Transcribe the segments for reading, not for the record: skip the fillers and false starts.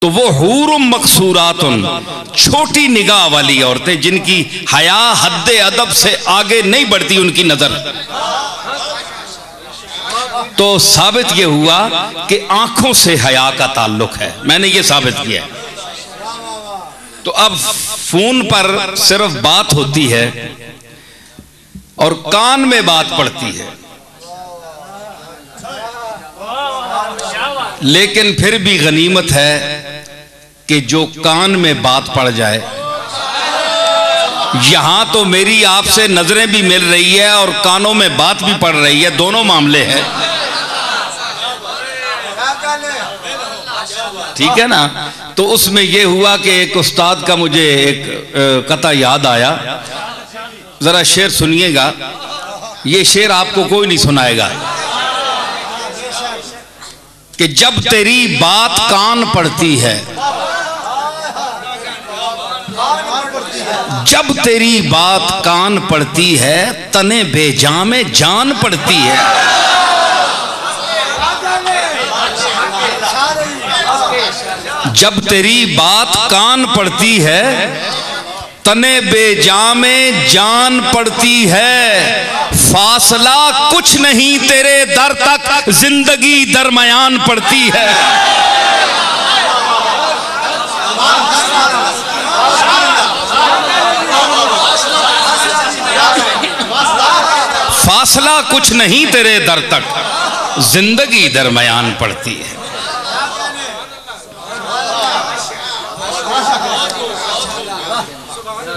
तो वो हूरुम मकसूरातुन, छोटी निगाह वाली औरतें जिनकी हया हद्दे अदब से आगे नहीं बढ़ती उनकी नजर। तो साबित ये हुआ कि आंखों से हया का ताल्लुक है, मैंने ये साबित किया। तो अब फोन पर सिर्फ बात होती है और कान में बात पड़ती है, लेकिन फिर भी गनीमत है कि जो कान में बात पड़ जाए। यहां तो मेरी आपसे नजरें भी मिल रही है और कानों में बात भी पड़ रही है, दोनों मामले हैं, ठीक है ना। तो उसमें यह हुआ कि एक उस्ताद का मुझे एक कथा याद आया, जरा शेर सुनिएगा। ये शेर आपको कोई नहीं सुनाएगा कि जब तेरी बात कान पड़ती है, जब तेरी बात कान पड़ती है, तने बेजां में जान पड़ती है। जब तेरी बात कान पड़ती है, तने बेजां में जान पड़ती है। फासला कुछ नहीं तेरे दर तक, जिंदगी दरमियान पड़ती है। फासला कुछ नहीं तेरे दर तक, जिंदगी दरमियान पड़ती है।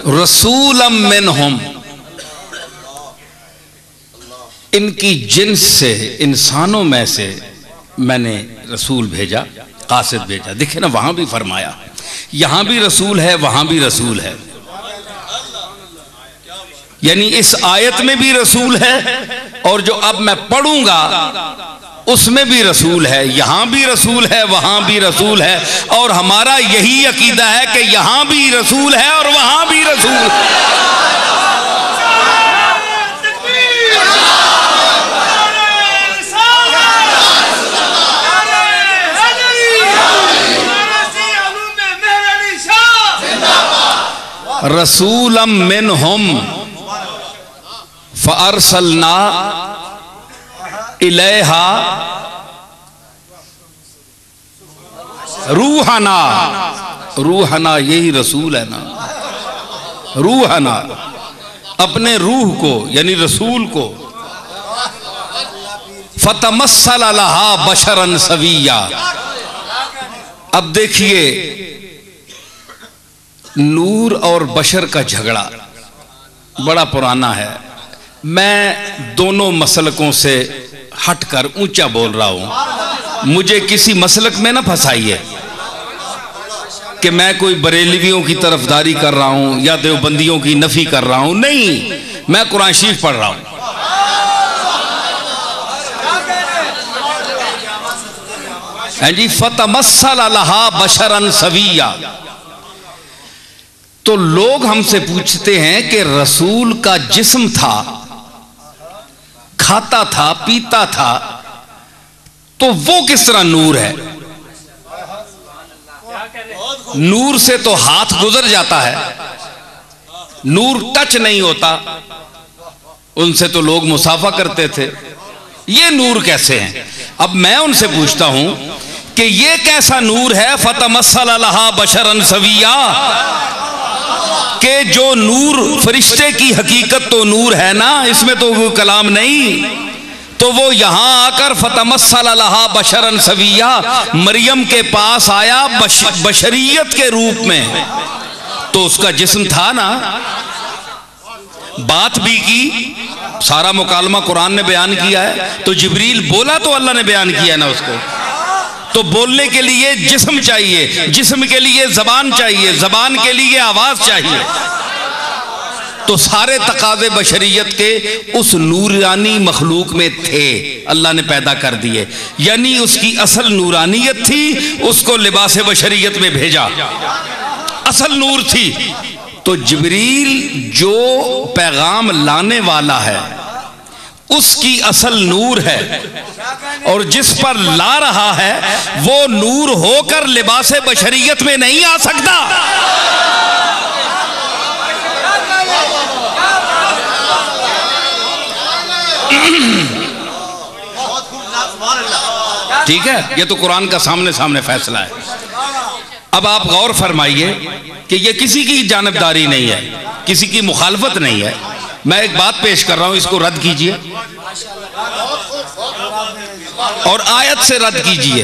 रसूलम मिनहुम, इनकी जिन्स से, इंसानों में से मैंने रसूल भेजा, कासिद भेजा। देखे ना, वहां भी फरमाया, यहां भी रसूल है, वहां भी रसूल है। यानी इस आयत में भी रसूल है और जो अब मैं पढ़ूंगा उसमें भी रसूल है। यहां भी रसूल है, वहां भी रसूल है। और हमारा यही अकीदा है कि यहां भी रसूल है और वहां भी रसूल है। रसूलम मिनहुम फअरसलना इलैहा रूहना। रूहना यही रसूल है ना, रूहना, अपने रूह को यानी रसूल को। फतमस्सल लहा बशरन सविया। अब देखिए, नूर और बशर का झगड़ा बड़ा पुराना है। मैं दोनों मसलकों से हटकर ऊंचा बोल रहा हूं, मुझे किसी मसलक में ना फंसाइए कि मैं कोई बरेलवियों की तरफदारी कर रहा हूं या देवबंदियों की नफी कर रहा हूं। नहीं, मैं कुरान शरीफ पढ़ रहा हूं। जी, फतमस्सल लहा बशरन सविया। तो लोग हमसे पूछते हैं कि रसूल का जिस्म था, खाता था, पीता था, तो वो किस तरह नूर है? नूर से तो हाथ गुजर जाता है, नूर टच नहीं होता। उनसे तो लोग मुसाफा करते थे, ये नूर कैसे हैं? अब मैं उनसे पूछता हूं कि ये कैसा नूर है? फतमस्सल लहा बशरन सविया, कि जो नूर फरिश्ते की हकीकत तो नूर है ना, इसमें तो वो कलाम नहीं। तो वो यहां आकर फतमस्सल लहा बशरन सविया, मरियम के पास आया बशरियत के रूप में, तो उसका जिस्म था ना, बात भी की, सारा मुकालमा कुरान ने बयान किया है। तो जिब्रील बोला तो अल्लाह ने बयान किया ना उसको। तो बोलने के लिए जिस्म चाहिए, जिस्म के लिए जबान चाहिए, जबान के लिए आवाज चाहिए। तो सारे तकाजे बशरियत के उस नूरानी मखलूक में थे, अल्लाह ने पैदा कर दिए। यानी उसकी असल नूरानियत थी, उसको लिबास बशरियत में भेजा, असल नूर थी। तो जिब्रील जो पैगाम लाने वाला है, उसकी असल नूर है, और जिस पर ला रहा है वो नूर होकर लिबासे बशरियत में नहीं आ सकता। ठीक है, ये तो कुरान का सामने सामने फैसला है। अब आप गौर फरमाइए कि ये किसी की जानिबदारी नहीं है, किसी की मुखालफत नहीं है। मैं एक बात पेश कर रहा हूं, इसको रद्द कीजिए और आयत से रद्द कीजिए,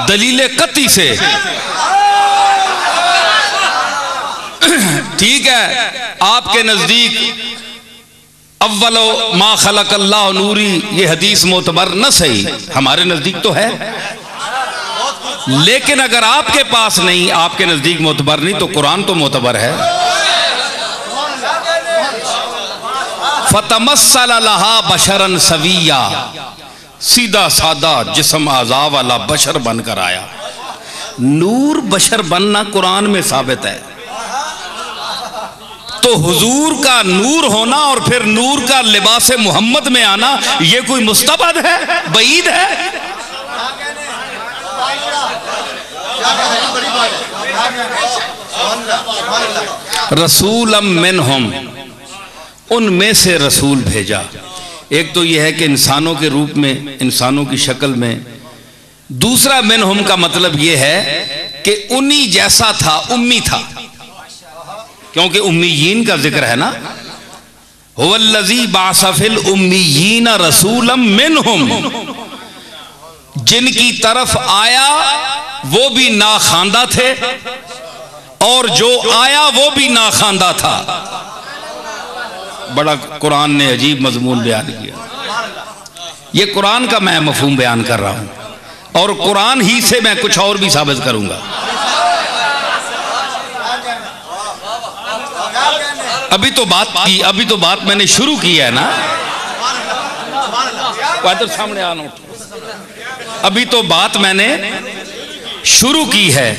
दलील कती से। ठीक है, आपके नजदीक अव्वलो मा खलक़ल्लाहु नूरी ये हदीस मोतबर न सही, हमारे नजदीक तो है, लेकिन अगर आपके पास नहीं, आपके नजदीक मोतबर नहीं, तो कुरान तो मोतबर है। फतमस्सल लहा बशरन सविया, सीधा सादा जिस्म आज़ा वाला बशर बनकर आया। नूर बशर बनना कुरान में साबित है, तो हुजूर का नूर होना और फिर नूर का लिबास मोहम्मद में आना, ये कोई मुस्तबद है, बईद है? रसूलम मिनहुम, उनमें से रसूल भेजा। एक तो यह है कि इंसानों के रूप में, इंसानों की शक्ल में। दूसरा मिनहुम का मतलब यह है कि उन्हीं जैसा था, उम्मी था, क्योंकि उम्मीयीन का जिक्र है ना। हुवल्लज़ी बअसा फिल उम्मीयीन रसूलम मिनहुम, जिनकी तरफ आया वो भी नाखांदा थे और जो आया वो भी नाखांदा था। बड़ा कुरान ने अजीब मजमून बयान किया। ये कुरान का मैं मफहूम बयान कर रहा हूं और कुरान ही से मैं कुछ और भी साबित करूंगा। अभी तो बात मैंने शुरू की है ना, सामने आना, अभी तो बात मैंने शुरू की है।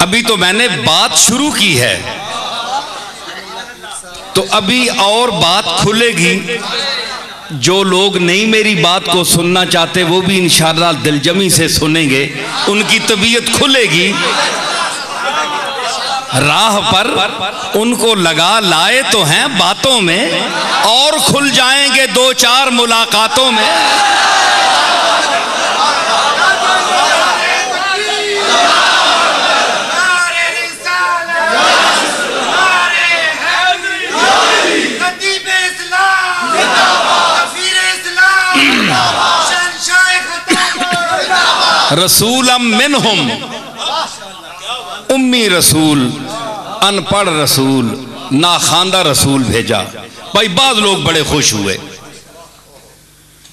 अभी तो मैंने बात शुरू की है, तो अभी और बात खुलेगी। जो लोग नहीं मेरी बात को सुनना चाहते वो भी इंशाअल्लाह दिलजमी से सुनेंगे, उनकी तबीयत खुलेगी। राह पर उनको लगा लाए तो हैं बातों में, और खुल जाएंगे दो चार मुलाकातों में। रसूलम मिनहुम, उम्मी रसूल, अनपढ़ रसूल, नाखांदा रसूल भेजा। भाई बाज लोग बड़े खुश हुए।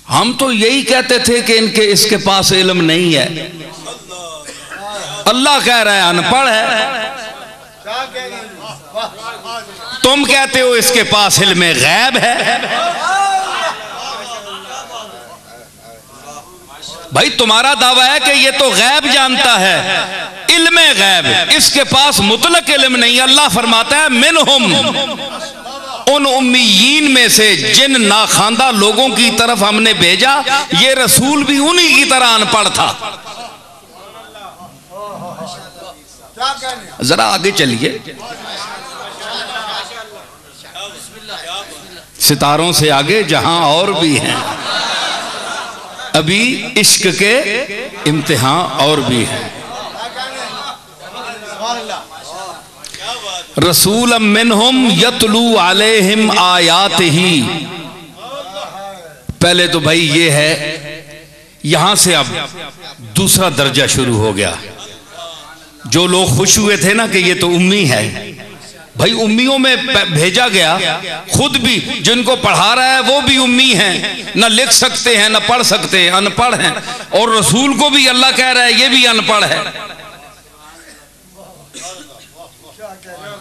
हम तो यही कहते थे कि इसके पास इल्म नहीं है। अल्लाह कह रहा है अनपढ़ है, तुम कहते हो इसके पास इल्म गैब है। भाई तुम्हारा दावा है कि ये तो गैब जानता है, इल्म गैब, इसके पास मुतलक इल्म नहीं। अल्लाह फरमाता है मिनहुम, उन उम्मीयीन में से जिन नाखांदा लोगों की तरफ हमने भेजा, ये रसूल भी उन्हीं की तरह अनपढ़ था। जरा आगे चलिए, सितारों से आगे जहां और भी हैं, अभी इश्क के इम्तिहान और भी है। रसूलम मिनहुम यतलू अलैहिम आयातिही। पहले तो भाई ये है, यहां से अब दूसरा दर्जा शुरू हो गया। जो लोग खुश हुए थे ना कि ये तो उम्मी है, भाई उम्मियों में भेजा गया। खुद भी जिनको पढ़ा रहा है वो भी उम्मी हैं, न लिख सकते हैं न पढ़ सकते हैं, अनपढ़ हैं। और रसूल को भी अल्लाह कह रहा है ये भी अनपढ़ है।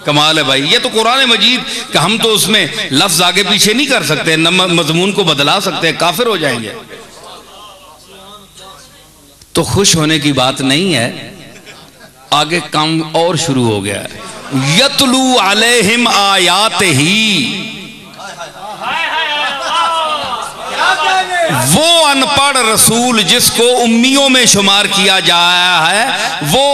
कमाल है भाई। ये तो कुरान मजीद का, हम तो उसमें लफ्ज आगे पीछे नहीं कर सकते, न मजमून को बदला सकते हैं, काफिर हो जाएंगे। तो खुश होने की बात नहीं है, आगे काम और शुरू हो गया। यतलू अलैहिम आयात ही, वो अनपढ़ रसूल जिसको उम्मियों में शुमार किया जाया है, वो